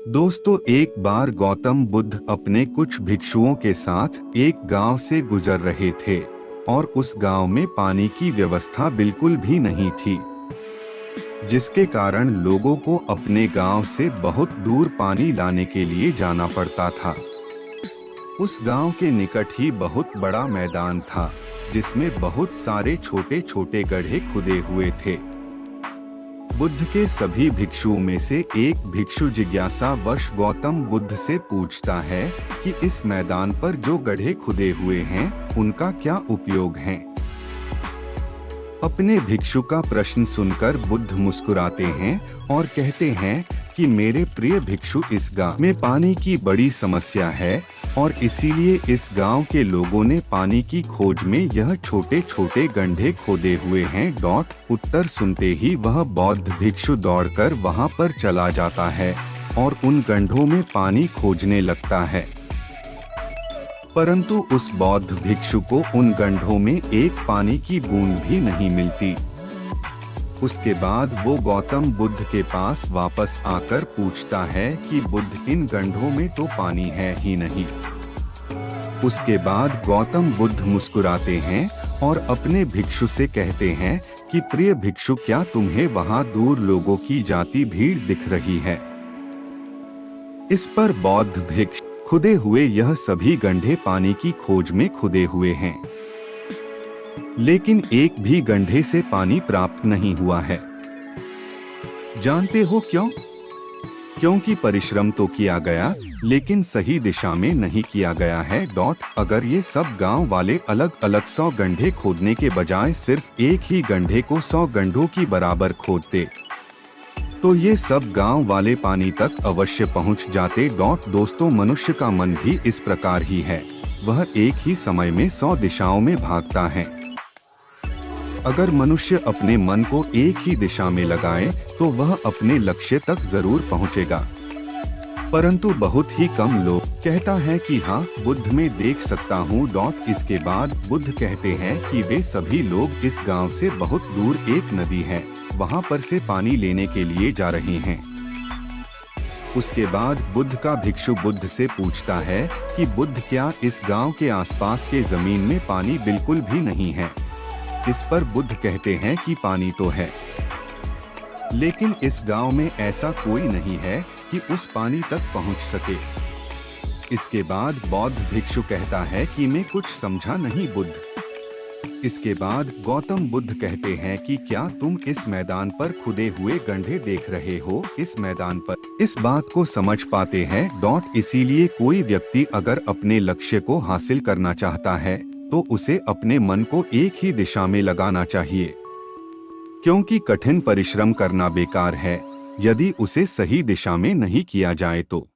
दोस्तों, एक बार गौतम बुद्ध अपने कुछ भिक्षुओं के साथ एक गांव से गुजर रहे थे और उस गांव में पानी की व्यवस्था बिल्कुल भी नहीं थी, जिसके कारण लोगों को अपने गांव से बहुत दूर पानी लाने के लिए जाना पड़ता था। उस गांव के निकट ही बहुत बड़ा मैदान था, जिसमें बहुत सारे छोटे छोटे गड्ढे खुदे हुए थे। बुद्ध के सभी भिक्षुओं में से एक भिक्षु जिज्ञासावश गौतम बुद्ध से पूछता है कि इस मैदान पर जो गड्ढे खुदे हुए हैं, उनका क्या उपयोग है। अपने भिक्षु का प्रश्न सुनकर बुद्ध मुस्कुराते हैं और कहते हैं कि मेरे प्रिय भिक्षु, इस गांव में पानी की बड़ी समस्या है और इसीलिए इस गांव के लोगों ने पानी की खोज में यह छोटे छोटे गड्ढे खोदे हुए हैं। उत्तर सुनते ही वह बौद्ध भिक्षु दौड़कर वहां पर चला जाता है और उन गड्ढों में पानी खोजने लगता है, परंतु उस बौद्ध भिक्षु को उन गड्ढों में एक पानी की बूंद भी नहीं मिलती। उसके बाद वो गौतम बुद्ध के पास वापस आकर पूछता है कि बुद्ध, इन गड्ढों में तो पानी है ही नहीं। उसके बाद गौतम बुद्ध मुस्कुराते हैं और अपने भिक्षु से कहते हैं कि प्रिय भिक्षु, क्या तुम्हें वहां दूर लोगों की जाती भीड़ दिख रही है। इस पर बौद्ध भिक्षु, खुदे हुए यह सभी गड्ढे पानी की खोज में खुदे हुए हैं, लेकिन एक भी गड्ढे से पानी प्राप्त नहीं हुआ है। जानते हो क्यों? क्योंकि परिश्रम तो किया गया, लेकिन सही दिशा में नहीं किया गया है। अगर ये सब गांव वाले अलग अलग 100 गड्ढे खोदने के बजाय सिर्फ एक ही गड्ढे को 100 गड्ढों की बराबर खोदते, तो ये सब गांव वाले पानी तक अवश्य पहुंच जाते। दोस्तों, मनुष्य का मन भी इस प्रकार ही है, वह एक ही समय में 100 दिशाओं में भागता है। अगर मनुष्य अपने मन को एक ही दिशा में लगाए तो वह अपने लक्ष्य तक जरूर पहुंचेगा, परंतु बहुत ही कम लोग कहता है कि हाँ, बुद्ध में देख सकता हूँ। इसके बाद बुद्ध कहते हैं कि वे सभी लोग इस गांव से बहुत दूर एक नदी है, वहां पर से पानी लेने के लिए जा रहे हैं। उसके बाद बुद्ध का भिक्षु बुद्ध से पूछता है कि बुद्ध, क्या इस गांव के आसपास के जमीन में पानी बिल्कुल भी नहीं है। इस पर बुद्ध कहते हैं कि पानी तो है, लेकिन इस गांव में ऐसा कोई नहीं है कि उस पानी तक पहुंच सके। इसके बाद बौद्ध भिक्षु कहता है कि मैं कुछ समझा नहीं बुद्ध। इसके बाद गौतम बुद्ध कहते हैं कि क्या तुम इस मैदान पर खुदे हुए गड्ढे देख रहे हो। इस मैदान पर इस बात को समझ पाते हैं। इसीलिए कोई व्यक्ति अगर अपने लक्ष्य को हासिल करना चाहता है तो उसे अपने मन को एक ही दिशा में लगाना चाहिए, क्योंकि कठिन परिश्रम करना बेकार है यदि उसे सही दिशा में नहीं किया जाए तो।